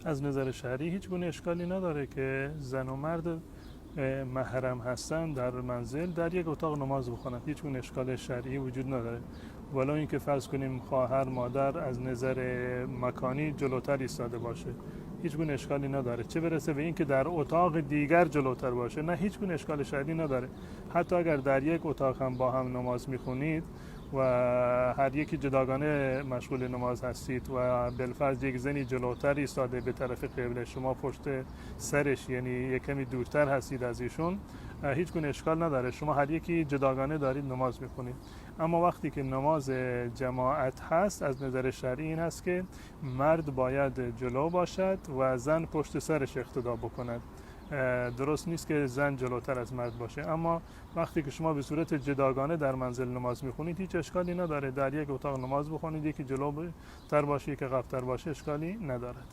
از نظر شرعی هیچ گونه اشکالی نداره که زن و مرد محرم هستن در منزل در یک اتاق نماز بخونند. هیچ گونه اشکال شرعی وجود نداره. ولو اینکه فرض کنیم خواهر مادر از نظر مکانی جلوتر ایستاده باشه، هیچ گونه اشکالی نداره. چه برسه به این که در اتاق دیگر جلوتر باشه، نه، هیچ گونه اشکال شرعی نداره. حتی اگر در یک اتاق هم با هم نماز میخونید و هر یکی جداگانه مشغول نماز هستید و بالفرض یک زنی جلوتر ایستاده به طرف قبله، شما پشت سرش یعنی یک کمی دورتر هستید از ایشون، هیچ گونه اشکال نداره. شما هر یکی جداگانه دارید نماز میخونید. اما وقتی که نماز جماعت هست، از نظر شرعی این هست که مرد باید جلو باشد و زن پشت سرش اقتدا بکند. درست نیست که زن جلوتر از مرد باشه. اما وقتی که شما به صورت جداگانه در منزل نماز میخونید، هیچ اشکالی نداره. در یک اتاق نماز بخونید، یکی جلوتر باشه یکی عقب‌تر باشه، اشکالی ندارد.